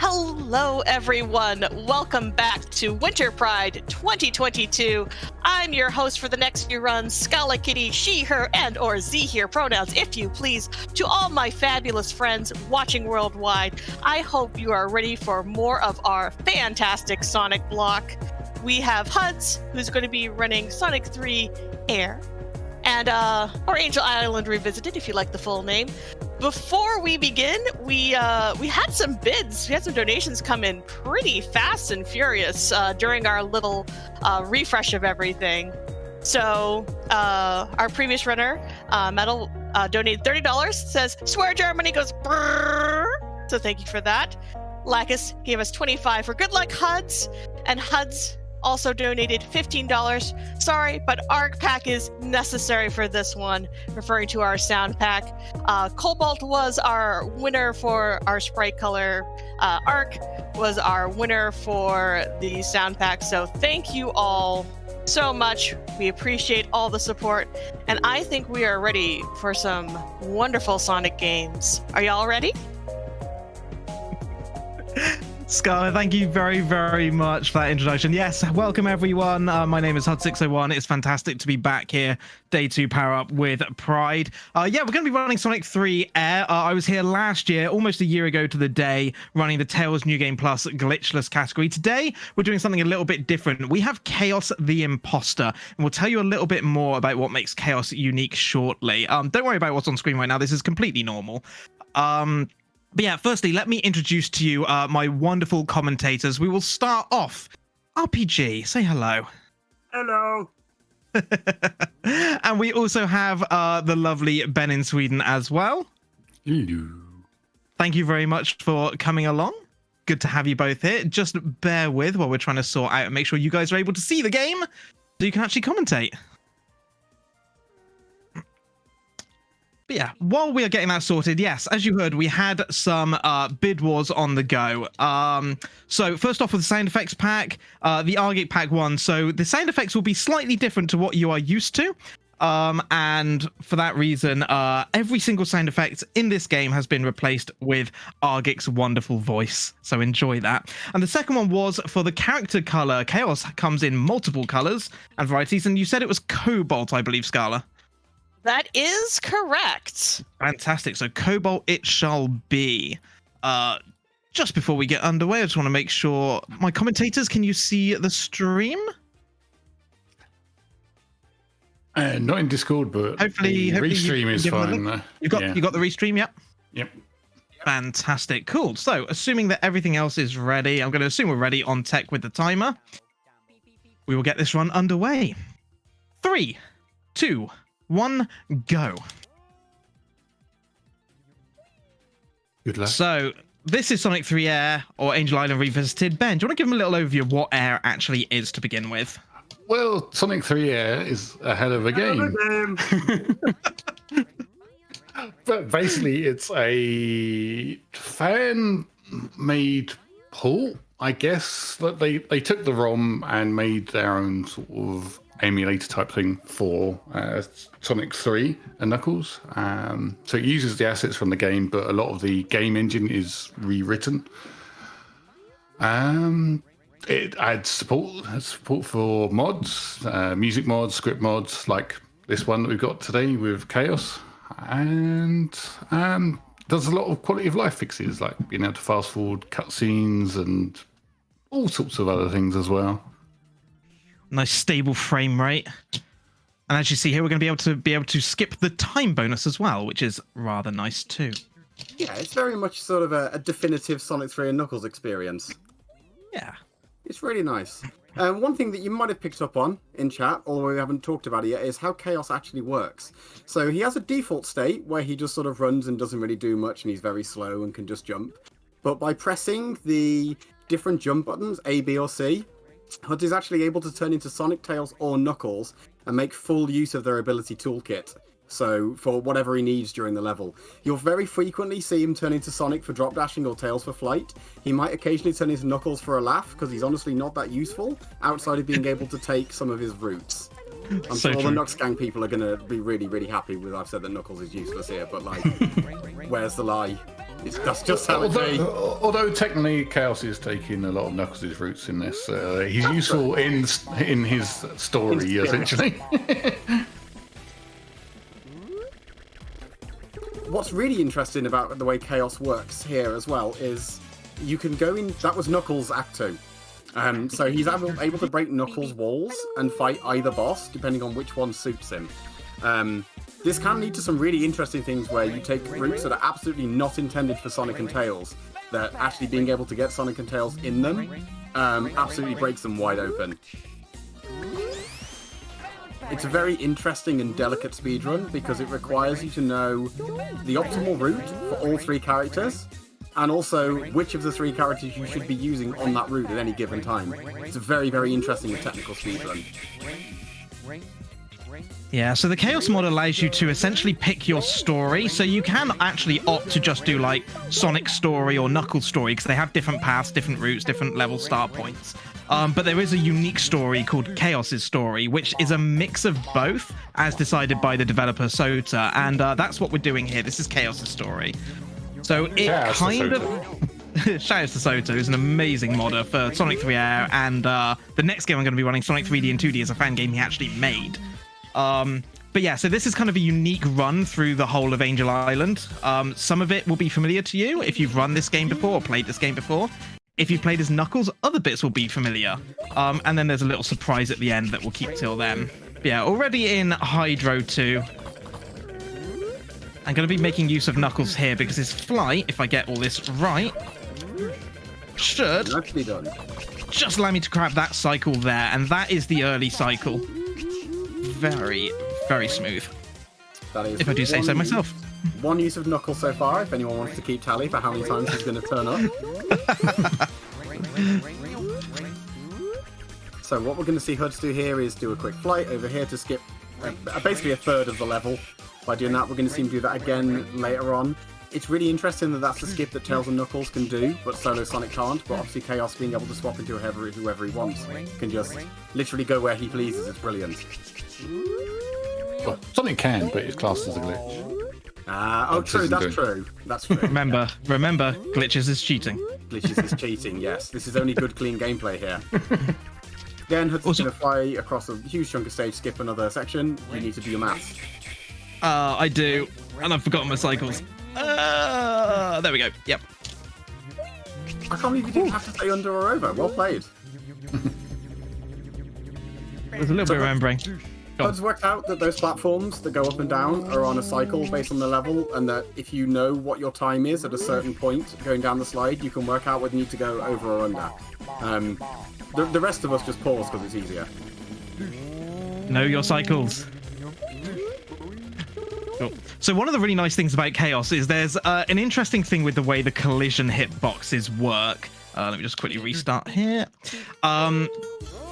Hello, everyone. Welcome back to Winter Pride 2022. I'm your host for the next few runs, Scala Kitty, she, her, and or Z here pronouns, if you please. To all my fabulous friends watching worldwide, I hope you are ready for more of our fantastic Sonic block. We have Huds, who's going to be running Sonic 3 Air, and or Angel Island Revisited, if you like the full name. Before we begin, we had some bids. We had some donations come in pretty fast and furious during our little refresh of everything. So our previous runner, Metal, donated $30. Says, swear jar money goes brrr. So thank you for that. Lacus gave us $25 for good luck, Huds. And Huds also donated $15. Sorry, but ARC pack is necessary for this one, referring to our sound pack. Cobalt was our winner for our sprite color. ARC was our winner for the sound pack. So thank you all so much. We appreciate all the support. And I think we are ready for some wonderful Sonic games. Are y'all ready? Scarlett, thank you very, very much for that introduction. Yes, welcome everyone. My name is huds601. It's fantastic to be back here, day 2 power up with Pride. We're going to be running Sonic 3 Air. I was here last year, almost a year ago to the day, running the Tails New Game Plus glitchless category. Today, we're doing something a little bit different. We have Chaos the Imposter, and we'll tell you a little bit more about what makes Chaos unique shortly. Don't worry about what's on screen right now. This is completely normal. But yeah, firstly, let me introduce to you my wonderful commentators. We will start off. RPG, say hello. Hello. And we also have the lovely Ben in Sweden as well. Hello. Thank you very much for coming along. Good to have you both here. Just bear with while we're trying to sort out and make sure you guys are able to see the game so you can actually commentate. But yeah, while we are getting that sorted, yes, as you heard, we had some bid wars on the go. So first off with the sound effects pack, the Argate pack 1. So the sound effects will be slightly different to what you are used to. And for that reason, every single sound effect in this game has been replaced with Argic's wonderful voice. So enjoy that. And the second one was for the character color. Chaos comes in multiple colors and varieties. And you said it was Cobalt, I believe, Scala. That is correct. Fantastic. So Cobalt it shall be. Just before we get underway, I just want to make sure my commentators, can you see the stream? Not in Discord, but hopefully restream is fine. You got the restream, yep. Yep. Fantastic. Cool. So assuming that everything else is ready, I'm going to assume we're ready on tech with the timer. We will get this run underway. 3, 2, 1, go. Good luck. So this is Sonic 3 Air or Angel Island Revisited. Ben, do you want to give them a little overview of what Air actually is to begin with? Well, Sonic 3 Air is a hell of a game. But basically, it's a fan-made port, I guess. That they took the ROM and made their own sort of emulator type thing for Sonic 3 and Knuckles. So it uses the assets from the game, but a lot of the game engine is rewritten. It adds support for mods, music mods, script mods, like this one that we've got today with Chaos, and does a lot of quality of life fixes, like being able to fast forward cutscenes and all sorts of other things as well. Nice stable frame rate. And as you see here, we're going to be able to skip the time bonus as well, which is rather nice too. Yeah, it's very much sort of a definitive Sonic 3 and Knuckles experience. Yeah. It's really nice. One thing that you might have picked up on in chat, although we haven't talked about it yet, is how Chaos actually works. So he has a default state where he just sort of runs and doesn't really do much, and he's very slow and can just jump. But by pressing the different jump buttons, A, B, or C, Huds is actually able to turn into Sonic, Tails, or Knuckles and make full use of their ability toolkit. So for whatever he needs during the level. You'll very frequently see him turn into Sonic for drop dashing or Tails for flight. He might occasionally turn into Knuckles for a laugh, because he's honestly not that useful, outside of being able to take some of his routes. I'm sure all the Nux Gang people are going to be really, really happy with I've said that Knuckles is useless here, but like, where's the lie? That's just how it be. Although technically Chaos is taking a lot of Knuckles' roots in this, he's useful in his story, essentially. What's really interesting about the way Chaos works here as well is you can go in. That was Knuckles Act 2. So he's able to break Knuckles' walls and fight either boss, depending on which one suits him. This can lead to some really interesting things where you take routes that are absolutely not intended for Sonic and Tails, that actually being able to get Sonic and Tails in them absolutely breaks them wide open. It's a very interesting and delicate speedrun because it requires you to know the optimal route for all 3 characters, and also which of the 3 characters you should be using on that route at any given time. It's a very, very interesting and technical speedrun. Yeah, so the Chaos mod allows you to essentially pick your story, so you can actually opt to just do like Sonic story or Knuckles story, because they have different paths, different routes, different level start points. But there is a unique story called Chaos's story, which is a mix of both, as decided by the developer Sota, and that's what we're doing here. This is Chaos's story. So it kind of... Shoutouts to Sota, who's an amazing modder for Sonic 3 Air, and the next game I'm going to be running, Sonic 3D and 2D, is a fan game he actually made. But yeah, so this is kind of a unique run through the whole of Angel Island. Some of it will be familiar to you if you've run this game before or played this game before. If you've played as Knuckles, other bits will be familiar. And then there's a little surprise at the end that we'll keep till then. But yeah, already in Hydro 2. I'm going to be making use of Knuckles here because his flight, if I get all this right, should just allow me to grab that cycle there. And that is the early cycle. Very, very smooth. That is, if I do say so myself. One use of Knuckles so far, if anyone wants to keep tally for how many times he's going to turn up. So what we're going to see Huds do here is do a quick flight over here to skip basically a third of the level. By doing that, we're going to see him do that again later on. It's really interesting that that's the skip that Tails and Knuckles can do, but Solo Sonic can't. But obviously Chaos being able to swap into whoever he wants can just literally go where he pleases. It's brilliant. Well, Sonic can, but it's classed as a glitch. True, that's true. That's true. Remember, glitches is cheating. Glitches is cheating, yes. This is only good, clean gameplay here. Again, Hud's going to fly across a huge chunk of stage, skip another section. You need to do your maths. I do, and I've forgotten my cycles. There we go. Yep. I can't believe you didn't have to say under or over. Well played. There's a little bit of remembering. Hud's worked out that those platforms that go up and down are on a cycle based on the level, and that if you know what your time is at a certain point going down the slide, you can work out whether you need to go over or under. The rest of us just pause because it's easier. Know your cycles. Cool. So one of the really nice things about Chaos is there's an interesting thing with the way the collision hitboxes work. Let me just quickly restart here.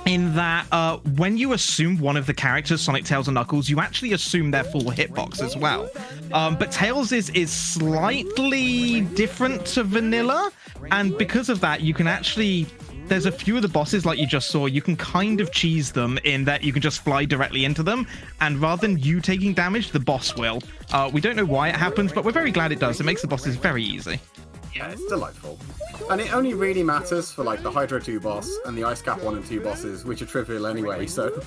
In that when you assume one of the characters, Sonic, Tails, and Knuckles, you actually assume their full hitbox as well. But Tails is slightly different to vanilla, and because of that, you can actually... There's a few of the bosses, like you just saw, you can kind of cheese them in that you can just fly directly into them, and rather than you taking damage, the boss will. We don't know why it happens, but we're very glad it does. It makes the bosses very easy. Yeah, it's delightful. And it only really matters for like the Hydro 2 boss and the Ice Cap 1 and 2 bosses, which are trivial anyway, so...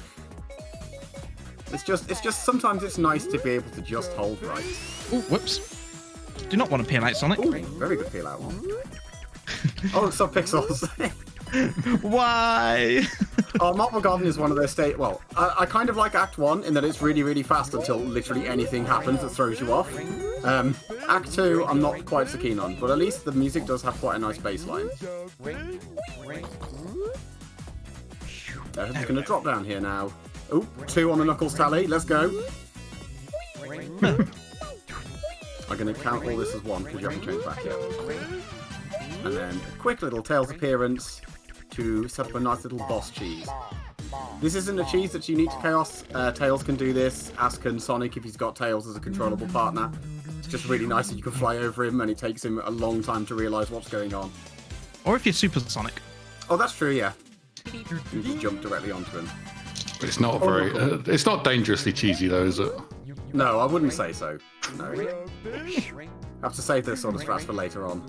It's just sometimes it's nice to be able to just hold right. Ooh, whoops. Do not want to peel out Sonic. Ooh, very good peel out one. Oh, stop pixels. Why? Marble Garden is one of those state. Well, I kind of like Act 1 in that it's really, really fast until literally anything happens that throws you off. Act 2, I'm not quite so keen on, but at least the music does have quite a nice bass line. It's going to drop down here now. Ooh, 2 on the Knuckles tally. Let's go. I'm going to count all this as 1 because you haven't changed back yet. And then a quick little Tails appearance to set up a nice little boss cheese. This isn't a cheese that's unique to Chaos. Tails can do this, as can Sonic if he's got Tails as a controllable partner. It's just really nice that you can fly over him and it takes him a long time to realise what's going on. Or if you're Super Sonic. Oh, that's true, yeah. You can just jump directly onto him. It's not very... it's not dangerously cheesy though, is it? No, I wouldn't say so. No. Have to save those sort of strats for later on.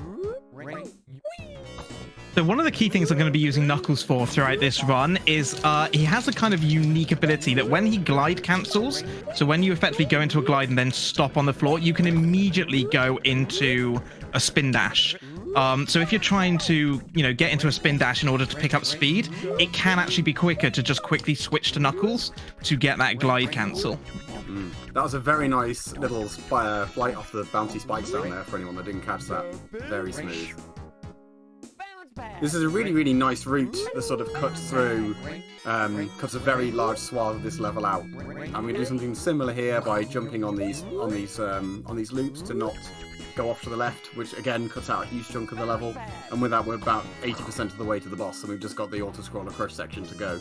So one of the key things I'm going to be using Knuckles for throughout this run is he has a kind of unique ability that when he glide cancels, so when you effectively go into a glide and then stop on the floor, you can immediately go into a spin dash. So if you're trying to, get into a spin dash in order to pick up speed, it can actually be quicker to just quickly switch to Knuckles to get that glide cancel. That was a very nice little flight off the bouncy spikes down there for anyone that didn't catch that. Very smooth. This is a really, really nice route that sort of cuts through, cuts a very large swath of this level out. I'm going to do something similar here by jumping on these loops to not go off to the left, which again cuts out a huge chunk of the level. And with that, we're about 80% of the way to the boss, and we've just got the auto-scroller crush section to go.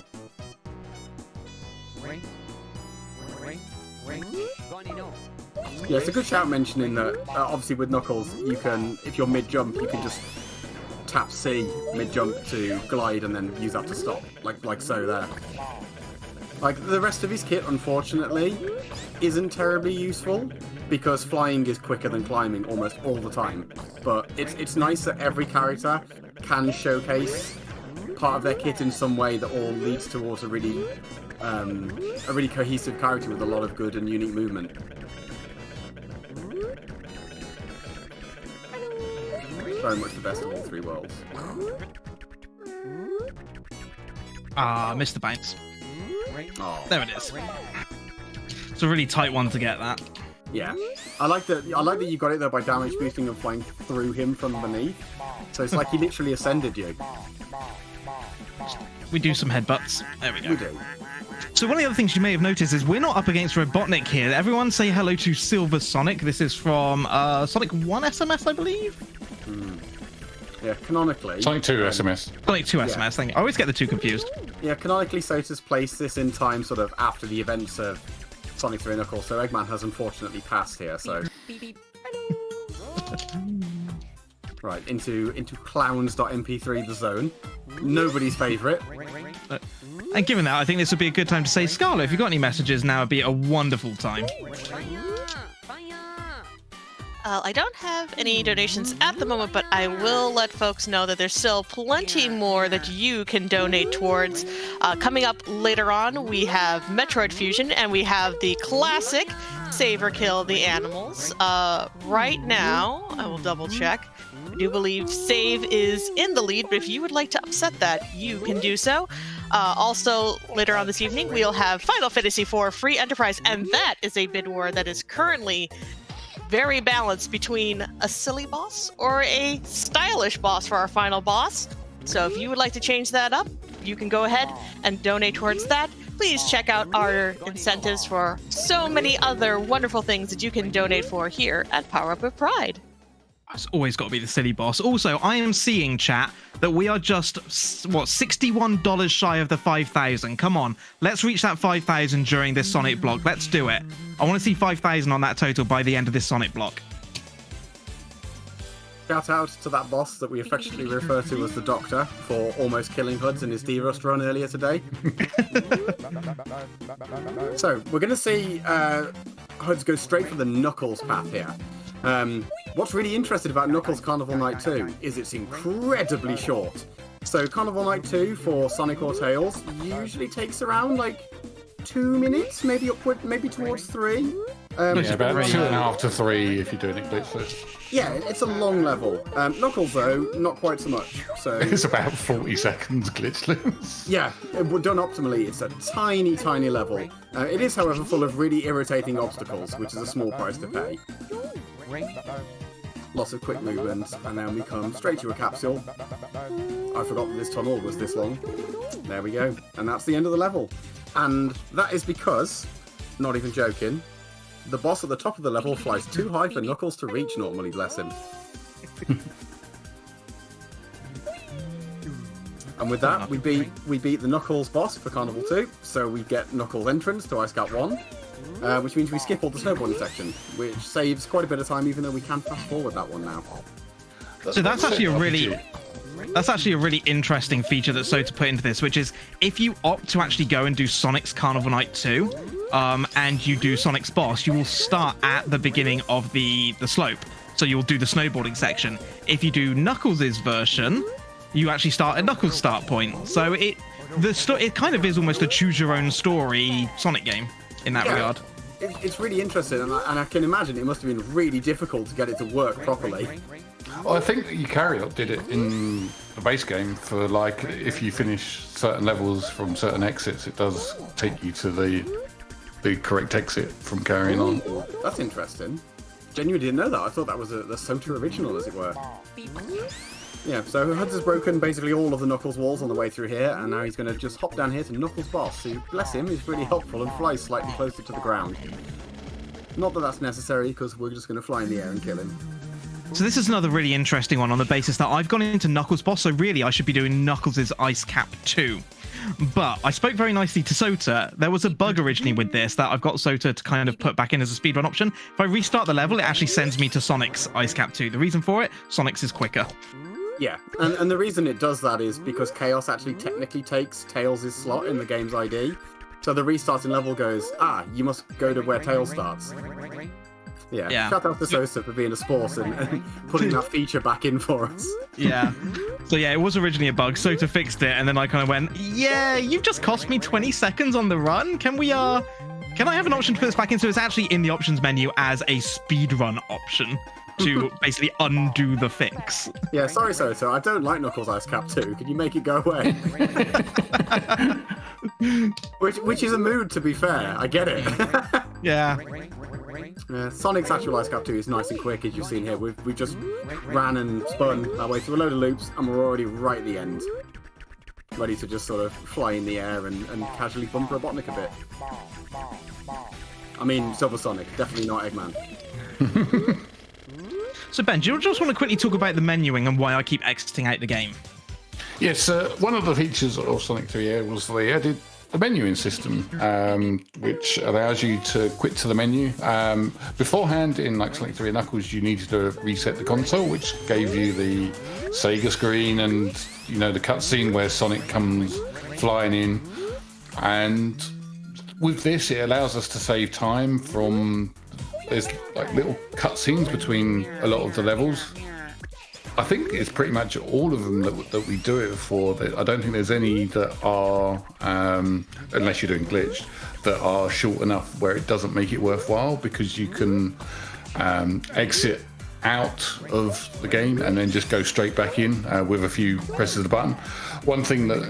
Yeah, it's a good shout mentioning that obviously with Knuckles, you can, if you're mid-jump, you can just tap C mid-jump to glide and then use that to stop, like so there. Like, the rest of his kit, unfortunately, isn't terribly useful, because flying is quicker than climbing almost all the time. But it's nice that every character can showcase part of their kit in some way that all leads towards a really cohesive character with a lot of good and unique movement. Very much the best of all three worlds. Missed the bounce. Oh. There it is. It's a really tight one to get that. Yeah, I like that you got it though by damage boosting and flying through him from beneath. So it's like he literally ascended you. We do some headbutts. There we go. We do. So one of the other things you may have noticed is we're not up against Robotnik here. Everyone say hello to Silver Sonic. This is from Sonic 1 SMS, I believe. Yeah, canonically. Sonic 2 SMS. Sonic 2 SMS, thank you. I always get the two confused. Yeah, canonically, Sota's placed this in time sort of after the events of Sonic 3 Knuckles, so Eggman has unfortunately passed here, so... Right, into clowns.mp3, the zone. Nobody's favourite. And given that, I think this would be a good time to say, Scarlet, if you've got any messages, now would be a wonderful time. I don't have any donations at the moment, but I will let folks know that there's still plenty more that you can donate towards. Coming up later on, we have Metroid Fusion, and we have the classic Save or Kill the Animals. Right now, I will double check. I do believe Save is in the lead, but if you would like to upset that, you can do so. Also, later on this evening, we'll have Final Fantasy IV Free Enterprise, and that is a bid war that is currently very balanced between a silly boss or a stylish boss for our final boss. So if you would like to change that up, you can go ahead and donate towards that. Please check out our incentives for so many other wonderful things that you can donate for here at Power Up with Pride. It's always got to be the silly boss. Also, I am seeing, chat, that we are just, $61 shy of the 5,000. Come on, let's reach that 5,000 during this Sonic block. Let's do it. I want to see 5,000 on that total by the end of this Sonic block. Shout out to that boss that we affectionately refer to as the Doctor for almost killing Huds in his D-Rust run earlier today. So, we're going to see Huds go straight for the Knuckles path here. What's really interesting about Knuckles Carnival Night 2 is it's incredibly short. So Carnival Night 2 for Sonic or Tails usually takes around like 2 minutes, maybe towards 3. Yeah, about 2.5 to 3 if you're doing it glitchless. Yeah, it's a long level. Knuckles though, not quite so much. So it's about 40 seconds glitchless. Yeah, done optimally, it's a tiny, tiny level. It is, however, full of really irritating obstacles, which is a small price to pay. Lots of quick movements, and then we come straight to a capsule. I forgot that this tunnel was this long. There we go. And that's the end of the level. And that is because, not even joking, the boss at the top of the level flies too high for Knuckles to reach normally, bless him. And with that, we beat the Knuckles boss for Carnival 2, so we get Knuckles entrance to Ice Cap 1. Which means we skip all the snowboarding section, which saves quite a bit of time, even though we can fast forward that one now. So that's actually a really interesting feature that Sota put into this, which is if you opt to actually go and do Sonic's Carnival Night 2, and you do Sonic's boss, you will start at the beginning of the slope. So you'll do the snowboarding section. If you do Knuckles' version, you actually start at Knuckles' start point. So it kind of is almost a choose your own story Sonic game in that regard. It's really interesting, and I can imagine it must have been really difficult to get it to work properly. Well, I think Eukaryote did it in the base game for, like, if you finish certain levels from certain exits, it does take you to the correct exit from carrying on. That's interesting. Genuinely didn't know that. I thought that was the Sota original, as it were. Yeah, so Huds has broken basically all of the Knuckles walls on the way through here, and now he's going to just hop down here to Knuckles' boss, who, bless him, is really helpful and flies slightly closer to the ground. Not that that's necessary, because we're just going to fly in the air and kill him. So this is another really interesting one on the basis that I've gone into Knuckles' boss, so really I should be doing Knuckles' Ice Cap 2. But I spoke very nicely to Sota. There was a bug originally with this that I've got Sota to kind of put back in as a speedrun option. If I restart the level, it actually sends me to Sonic's Ice Cap 2. The reason for it, Sonic's is quicker. Yeah, and the reason it does that is because Chaos actually technically takes Tails' slot in the game's ID. So the restarting level goes, you must go to where Tails starts. Yeah. Shout out to Sosa for being a sport and putting that feature back in for us. Yeah. So yeah, it was originally a bug. Sota fixed it, and then I kind of went, yeah, you've just cost me 20 seconds on the run. Can I have an option to put this back in? So it's actually in the options menu as a speedrun option to basically undo the fix. Yeah, sorry, Sota. I don't like Knuckles Ice Cap 2. Can you make it go away? which is a mood, to be fair. I get it. Yeah. Sonic's actual Ice Cap 2 is nice and quick, as you've seen here. We just ran and spun our way through a load of loops, and we're already right at the end. Ready to just sort of fly in the air and casually bumper Robotnik a bit. I mean, Silver Sonic, definitely not Eggman. So Ben, do you just want to quickly talk about the menuing and why I keep exiting out the game? Yes, one of the features of Sonic 3 was they added the menuing system, which allows you to quit to the menu. Beforehand, in like Sonic 3 and Knuckles, you needed to reset the console, which gave you the Sega screen and, you know, the cutscene where Sonic comes flying in. And with this, it allows us to save time from... There's like little cutscenes between a lot of the levels. I think it's pretty much all of them that we do it for. I don't think there's any that are, unless you're doing glitched, that are short enough where it doesn't make it worthwhile, because you can exit out of the game and then just go straight back in with a few presses of the button. One thing that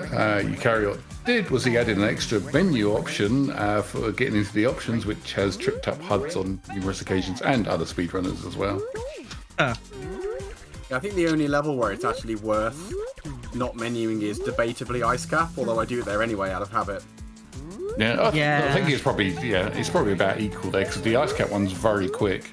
Eukaryote did was he added an extra menu option for getting into the options, which has tripped up HUDs on numerous occasions and other speedrunners as well. I think the only level where it's actually worth not menuing is debatably Ice Cap, although I do it there anyway out of habit. Yeah, I think it's probably about equal there, because the Ice Cap one's very quick.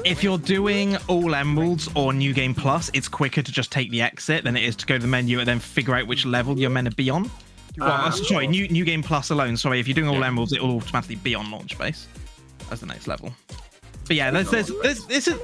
If you're doing all emeralds or New Game Plus, it's quicker to just take the exit than it is to go to the menu and then figure out which level you're meant to be on. Sorry, New Game Plus alone. Sorry, if you're doing all emeralds, it will automatically be on launch base as the next level. But yeah, this is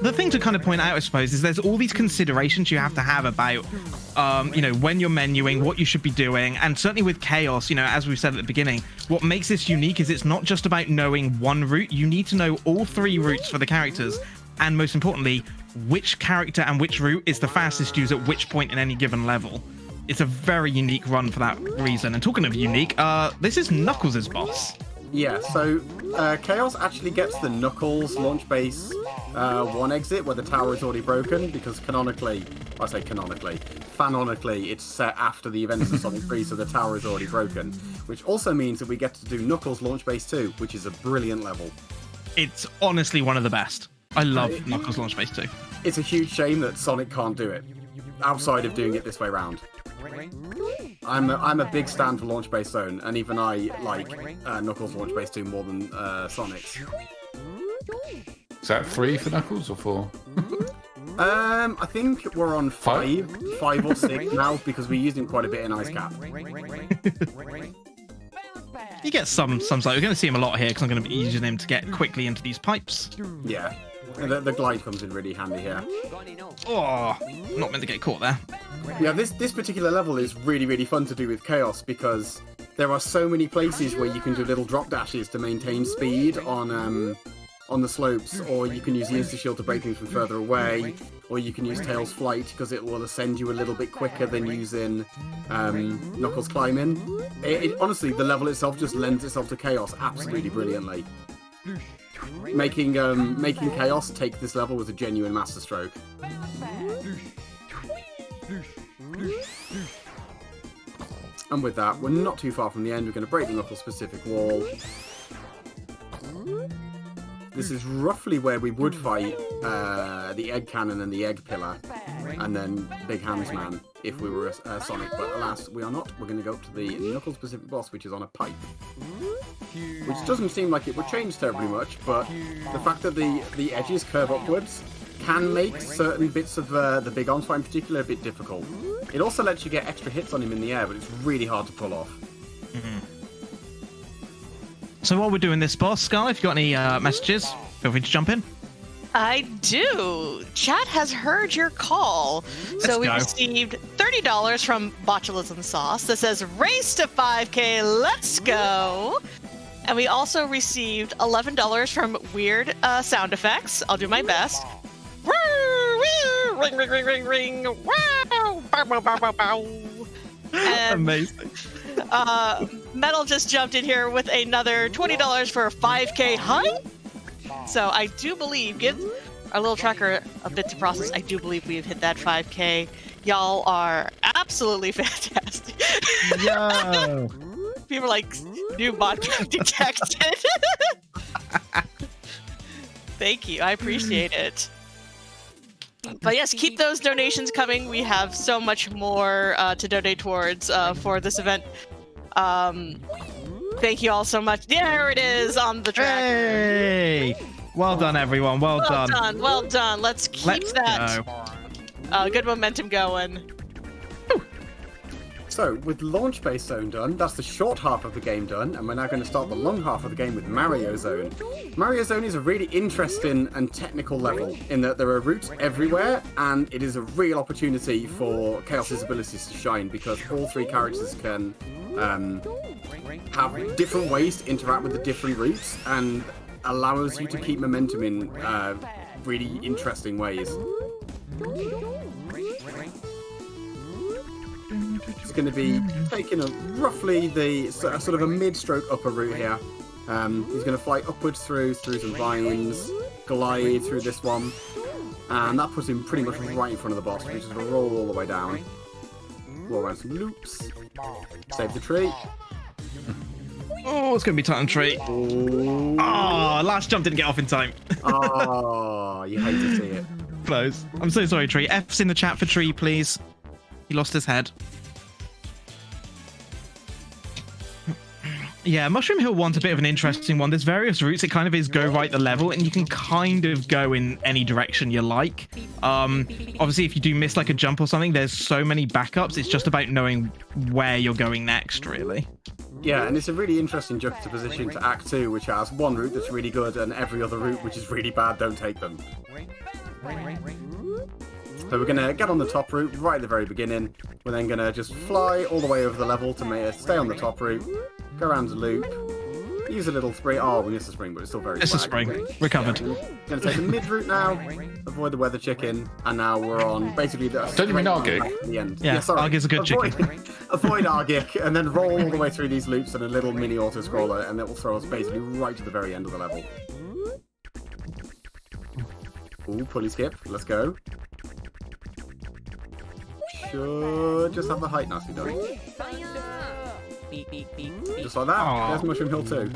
the thing to kind of point out, I suppose, is there's all these considerations you have to have about, when you're menuing, what you should be doing, and certainly with Chaos, as we said at the beginning, what makes this unique is it's not just about knowing one route. You need to know all three routes for the characters, and most importantly, which character and which route is the fastest to use at which point in any given level. It's a very unique run for that reason. And talking of unique, this is Knuckles' boss. Yeah, so Chaos actually gets the Knuckles launch base 1 exit where the tower is already broken, because canonically, it's set after the events of Sonic 3, so the tower is already broken, which also means that we get to do Knuckles launch base 2, which is a brilliant level. It's honestly one of the best. I love Knuckles launch base 2. It's a huge shame that Sonic can't do it, outside of doing it this way round. I'm a big stand for Launch Base Zone, and even I like Knuckles Launch Base 2 more than Sonic's. Is that 3 for Knuckles or 4? I think we're on 5 or 6 now, because we used him quite a bit in Ice Cap. You get some side. We're going to see him a lot here because I'm going to be using him to get quickly into these pipes. Yeah. The glide comes in really handy here. Oh, not meant to get caught there. Yeah, this particular level is really, really fun to do with Chaos, because there are so many places where you can do little drop dashes to maintain speed on on the slopes, or you can use the insta-shield to break things from further away, or you can use Tails Flight because it will ascend you a little bit quicker than using Knuckles Climbing. Honestly, the level itself just lends itself to Chaos absolutely brilliantly. Making Chaos take this level was a genuine masterstroke. And with that, we're not too far from the end. We're going to break the Knuckles-specific wall. This is roughly where we would fight the Egg Cannon and the Egg Pillar, and then Big Hands Man if we were Sonic, but alas, we are not. We're going to go up to the Knuckles-specific boss, which is on a pipe. Which doesn't seem like it would change terribly much, but the fact that the edges curve upwards can make certain bits of the Big Arms fight in particular a bit difficult. It also lets you get extra hits on him in the air, but it's really hard to pull off. So while we're doing this, boss, Scarlet, if you've got any messages, feel free to jump in. I do. Chat has heard your call. So we received $30 from Botulism Sauce that says, race to 5K, let's go. And we also received $11 from Weird Sound Effects. I'll do my best. Ring, ring, ring, ring, ring. Wow. Bow, bow, bow, bow, bow. And, amazing. Metal just jumped in here with another $20 for 5K hunt. So I do believe, give our little tracker a bit to process. I do believe we have hit that 5K. Y'all are absolutely fantastic. Yo. People are like, new bot detected. Thank you. I appreciate it. But yes, keep those donations coming. We have so much more to donate towards for this event. Thank you all so much. There it is on the track. Hey! Well done, everyone. Well done. Well done. Let's keep that good momentum going. So, with Launch Base Zone done, that's the short half of the game done, and we're now going to start the long half of the game with Mario Zone. Mario Zone is a really interesting and technical level in that there are routes everywhere, and it is a real opportunity for Chaos's abilities to shine because all three characters can have different ways to interact with the different routes and allows you to keep momentum in really interesting ways. It's going to be taking roughly the sort of a mid-stroke upper route here. He's going to fly upwards through some vines, glide through this one, and that puts him pretty much right in front of the boss. We're just going to roll all the way down, roll around some loops, save the tree. Oh, it's going to be tight on tree. Oh, last jump didn't get off in time. Oh, you hate to see it. Close. I'm so sorry, Tree. F's in the chat for Tree, please. He lost his head. Yeah, Mushroom Hill 1's a bit of an interesting one. There's various routes. It kind of is go right the level, and you can kind of go in any direction you like. Obviously, if you do miss like a jump or something, there's so many backups. It's just about knowing where you're going next, really. Yeah, and it's a really interesting juxtaposition to Act 2, which has one route that's really good and every other route which is really bad. Don't take them. So we're going to get on the top route right at the very beginning. We're then going to just fly all the way over the level to make stay on the top route, go around the loop, use a little spring. Oh, we missed the spring, but it's still very It's a spring. Recovered. Yeah, going to take the mid route now, avoid the weather chicken, and now we're on basically the... Don't you mean Argic? At the end. Yeah, sorry. Argic's a good chicken. Avoid Argic, and then roll all the way through these loops and a little mini auto-scroller, and that will throw us basically right to the very end of the level. Ooh, pulley skip. Let's go. Should just have the height nicely done. Just like that. Aww. There's Mushroom Hill 2.